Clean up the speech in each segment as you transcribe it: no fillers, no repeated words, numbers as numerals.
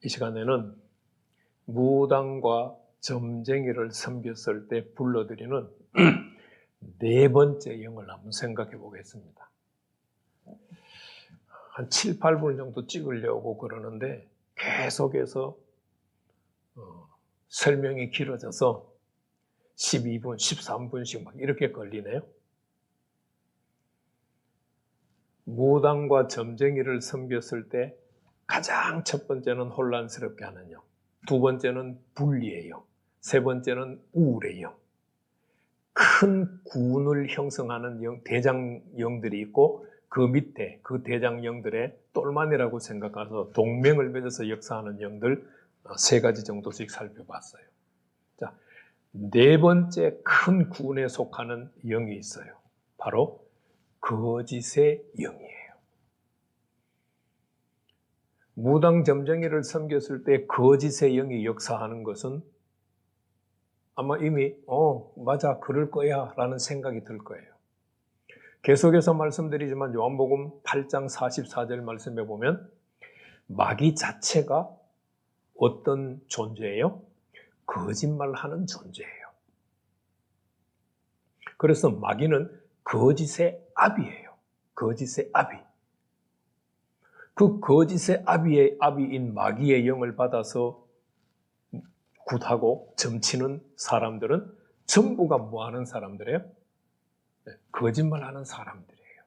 시간에는 무당과 점쟁이를 섬겼을 때 불러들이는 네 번째 영을 한번 생각해 보겠습니다. 한 7, 8분 정도 찍으려고 그러는데 계속해서 설명이 길어져서 12분, 13분씩 막 이렇게 걸리네요. 무당과 점쟁이를 섬겼을 때 가장 첫 번째는 혼란스럽게 하는 영, 두 번째는 분리의 영, 세 번째는 우울의 영. 큰 군을 형성하는 영, 대장영들이 있고 그 밑에 그 대장영들의 똘만이라고 생각해서 동맹을 맺어서 역사하는 영들 세 가지 정도씩 살펴봤어요. 자, 네 번째 큰 군에 속하는 영이 있어요. 바로 거짓의 영이에요. 무당 점쟁이를 섬겼을 때 거짓의 영이 역사하는 것은 아마 이미 맞아 그럴 거야 라는 생각이 들 거예요. 계속해서 말씀드리지만 요한복음 8장 44절 말씀에 보면 마귀 자체가 어떤 존재예요? 거짓말하는 존재예요. 그래서 마귀는 거짓의 아비예요. 거짓의 아비. 그 거짓의 아비인 마귀의 영을 받아서 굿하고 점치는 사람들은 전부가 뭐 하는 사람들이에요? 거짓말하는 사람들이에요.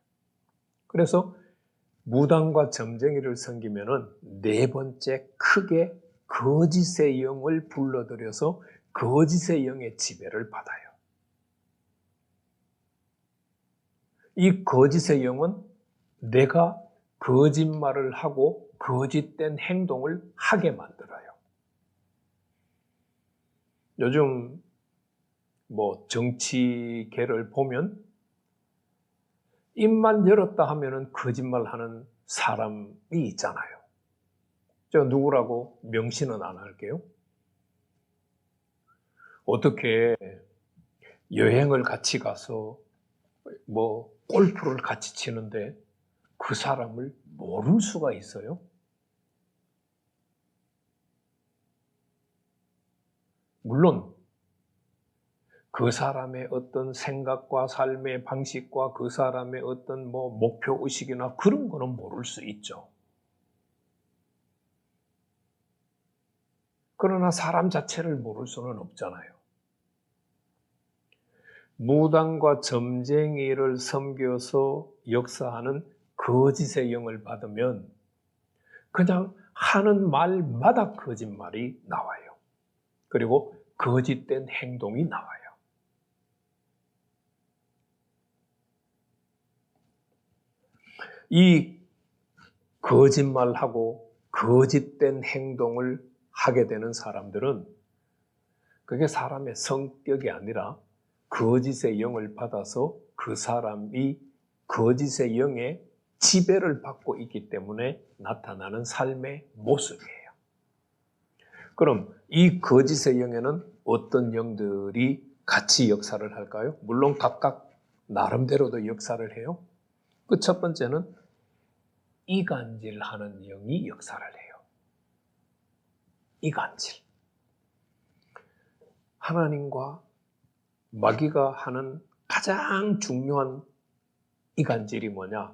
그래서 무당과 점쟁이를 섬기면은 네 번째 크게 거짓의 영을 불러들여서 거짓의 영의 지배를 받아요. 이 거짓의 영은 내가 거짓말을 하고 거짓된 행동을 하게 만들어요. 요즘 정치계를 보면 입만 열었다 하면은 거짓말하는 사람이 있잖아요. 제가 누구라고 명시는 안 할게요. 어떻게 여행을 같이 가서 골프를 같이 치는데 그 사람을 모를 수가 있어요? 물론 그 사람의 어떤 생각과 삶의 방식과 그 사람의 어떤 목표의식이나 그런 거는 모를 수 있죠. 그러나 사람 자체를 모를 수는 없잖아요. 무당과 점쟁이를 섬겨서 역사하는 거짓의 영을 받으면 그냥 하는 말마다 거짓말이 나와요. 그리고 거짓된 행동이 나와요. 이 거짓말하고 거짓된 행동을 하게 되는 사람들은 그게 사람의 성격이 아니라 거짓의 영을 받아서 그 사람이 거짓의 영의 지배를 받고 있기 때문에 나타나는 삶의 모습이에요. 그럼 이 거짓의 영에는 어떤 영들이 같이 역사를 할까요? 물론 각각 나름대로도 역사를 해요. 그 첫 번째는 이간질하는 영이 역사를 해요. 이간질. 하나님과 마귀가 하는 가장 중요한 이간질이 뭐냐?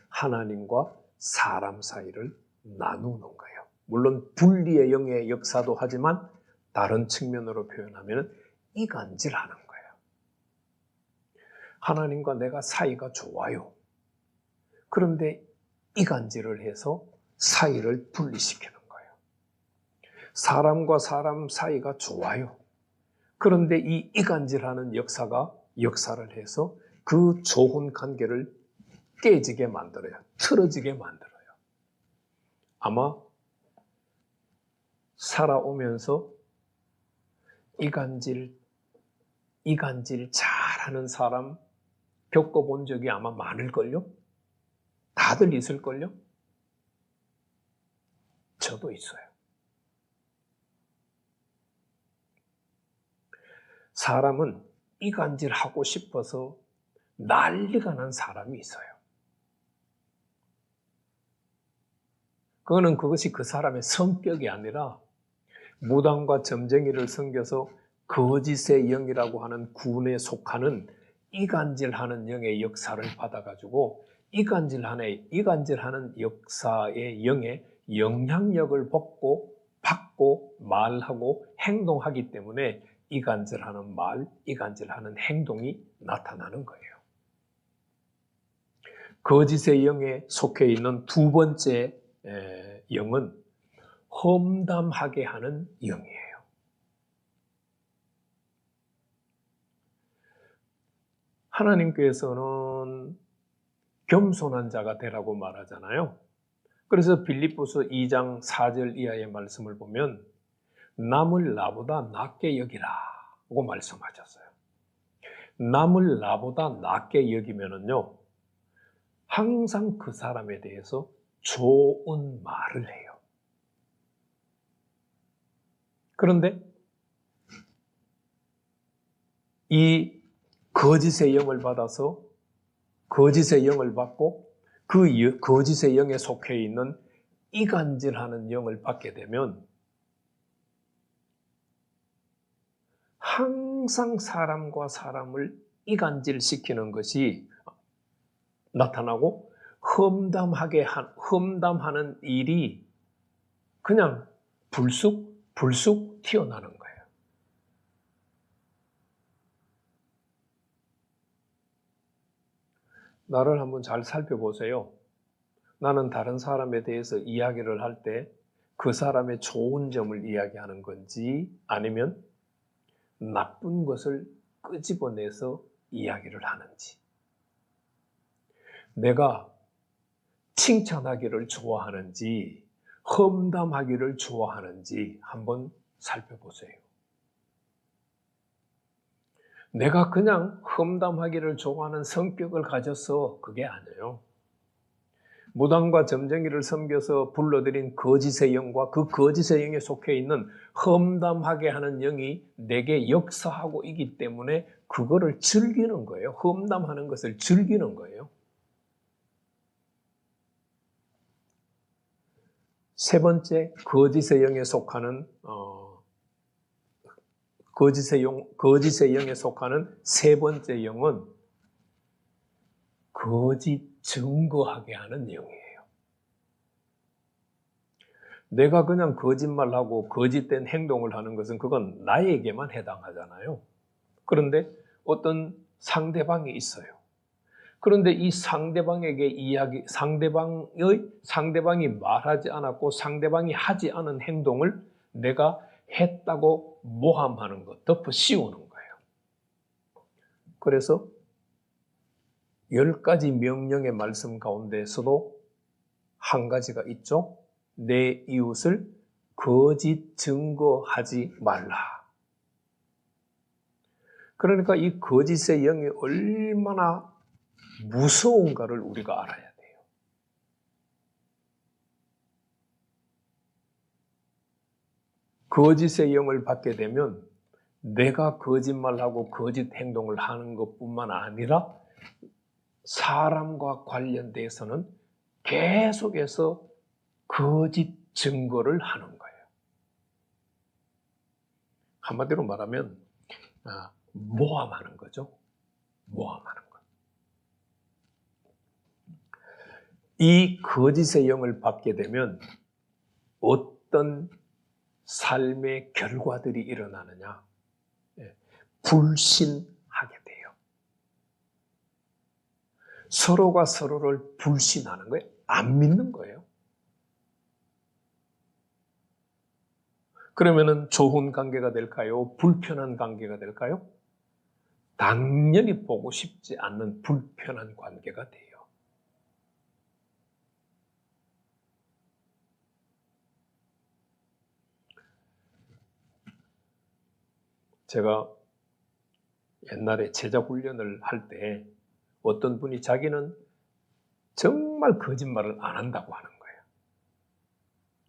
하나님과 사람 사이를 나누는 거예요. 물론 분리의 영의 역사도 하지만 다른 측면으로 표현하면 이간질하는 거예요. 하나님과 내가 사이가 좋아요. 그런데 이간질을 해서 사이를 분리시키는 거예요. 사람과 사람 사이가 좋아요. 그런데 이 이간질하는 역사가 역사를 해서 그 좋은 관계를 깨지게 만들어요. 틀어지게 만들어요. 아마 살아오면서 이간질 잘하는 사람 겪어본 적이 아마 많을걸요? 다들 있을걸요? 저도 있어요. 사람은 이간질하고 싶어서 난리가 난 사람이 있어요. 그것이 그 사람의 성격이 아니라 무당과 점쟁이를 섬겨서 거짓의 영이라고 하는 군에 속하는 이간질하는 영의 역사를 받아가지고 이간질하는 역사의 영의 영향력을 받고 말하고 행동하기 때문에 이간질하는 말, 이간질하는 행동이 나타나는 거예요. 거짓의 영에 속해 있는 두 번째 영은 험담하게 하는 영이에요. 하나님께서는 겸손한 자가 되라고 말하잖아요. 그래서 빌립보서 2장 4절 이하의 말씀을 보면 남을 나보다 낮게 여기라고 말씀하셨어요. 남을 나보다 낮게 여기면은요, 항상 그 사람에 대해서 좋은 말을 해요. 그런데 이 거짓의 영을 받아서 거짓의 영을 받고 그 거짓의 영에 속해 있는 이간질하는 영을 받게 되면 항상 사람과 사람을 이간질시키는 것이 나타나고 험담하는 일이 그냥 불쑥 튀어나오는 거예요. 나를 한번 잘 살펴보세요. 나는 다른 사람에 대해서 이야기를 할 때 그 사람의 좋은 점을 이야기하는 건지 아니면 나쁜 것을 끄집어내서 이야기를 하는지, 내가 칭찬하기를 좋아하는지 험담하기를 좋아하는지 한번 살펴보세요. 내가 그냥 험담하기를 좋아하는 성격을 가져서 그게 아니에요. 무당과 점쟁이를 섬겨서 불러들인 거짓의 영과 그 거짓의 영에 속해 있는 험담하게 하는 영이 내게 역사하고 있기 때문에 그거를 즐기는 거예요. 험담하는 것을 즐기는 거예요. 세 번째, 거짓의 영에 속하는 거짓의 영에 속하는 세 번째 영은 거짓 증거하게 하는 영이에요. 내가 그냥 거짓말하고 거짓된 행동을 하는 것은 그건 나에게만 해당하잖아요. 그런데 어떤 상대방이 있어요. 그런데 이 상대방이 말하지 않았고 상대방이 하지 않은 행동을 내가 했다고 모함하는 것, 덮어 씌우는 거예요. 그래서 10가지 명령의 말씀 가운데서도 한 가지가 있죠. 내 이웃을 거짓 증거하지 말라. 그러니까 이 거짓의 영이 얼마나 무서운가를 우리가 알아야 돼요. 거짓의 영을 받게 되면 내가 거짓말하고 거짓 행동을 하는 것뿐만 아니라 사람과 관련돼서는 계속해서 거짓 증거를 하는 거예요. 한마디로 말하면 모함하는 거죠. 모함하는 것. 이 거짓의 영을 받게 되면 어떤 삶의 결과들이 일어나느냐? 불신하게 돼요. 서로가 서로를 불신하는 거예요. 안 믿는 거예요. 그러면은 좋은 관계가 될까요? 불편한 관계가 될까요? 당연히 보고 싶지 않는 불편한 관계가 돼요. 제가 옛날에 제자 훈련을 할 때 어떤 분이 자기는 정말 거짓말을 안 한다고 하는 거예요.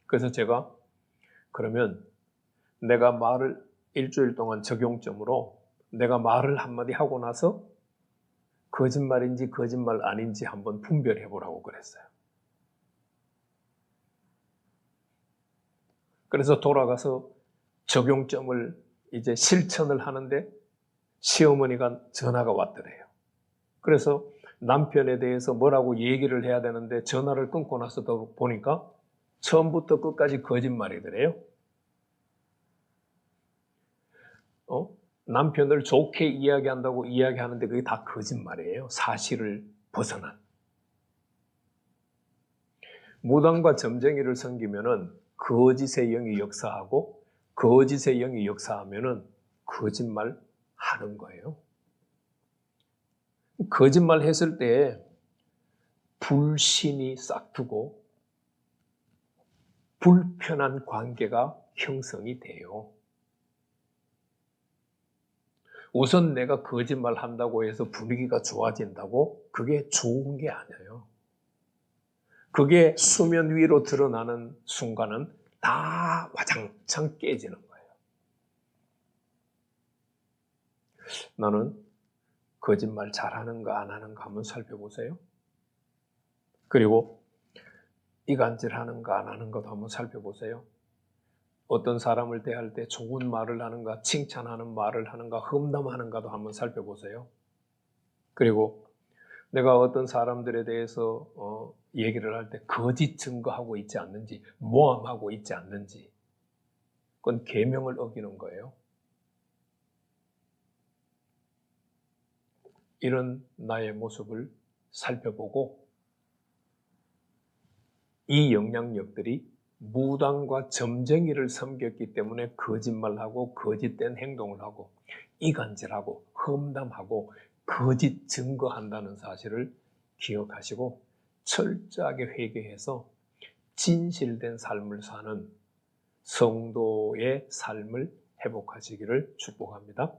그래서 제가 그러면 내가 말을 일주일 동안 적용점으로 내가 말을 한마디 하고 나서 거짓말인지 거짓말 아닌지 한번 분별해 보라고 그랬어요. 그래서 돌아가서 적용점을 이제 실천을 하는데 시어머니가 전화가 왔더래요. 그래서 남편에 대해서 뭐라고 얘기를 해야 되는데 전화를 끊고 나서 보니까 처음부터 끝까지 거짓말이더래요. 남편을 좋게 이야기한다고 이야기하는데 그게 다 거짓말이에요. 사실을 벗어난. 무당과 점쟁이를 섬기면은 거짓의 영이 역사하고 거짓의 영이 역사하면은 거짓말 하는 거예요. 거짓말 했을 때 불신이 싹트고 불편한 관계가 형성이 돼요. 우선 내가 거짓말 한다고 해서 분위기가 좋아진다고? 그게 좋은 게 아니에요. 그게 수면 위로 드러나는 순간은 다 와장창 깨지는 거예요. 너는 거짓말 잘하는가 안 하는가 한번 살펴보세요. 그리고 이간질하는가 안 하는가도 한번 살펴보세요. 어떤 사람을 대할 때 좋은 말을 하는가, 칭찬하는 말을 하는가, 험담하는가도 한번 살펴보세요. 그리고 내가 어떤 사람들에 대해서 얘기를 할 때 거짓 증거하고 있지 않는지, 모함하고 있지 않는지, 그건 계명을 어기는 거예요. 이런 나의 모습을 살펴보고 이 영향력들이 무당과 점쟁이를 섬겼기 때문에 거짓말하고 거짓된 행동을 하고 이간질하고 험담하고 거짓 증거한다는 사실을 기억하시고 철저하게 회개해서 진실된 삶을 사는 성도의 삶을 회복하시기를 축복합니다.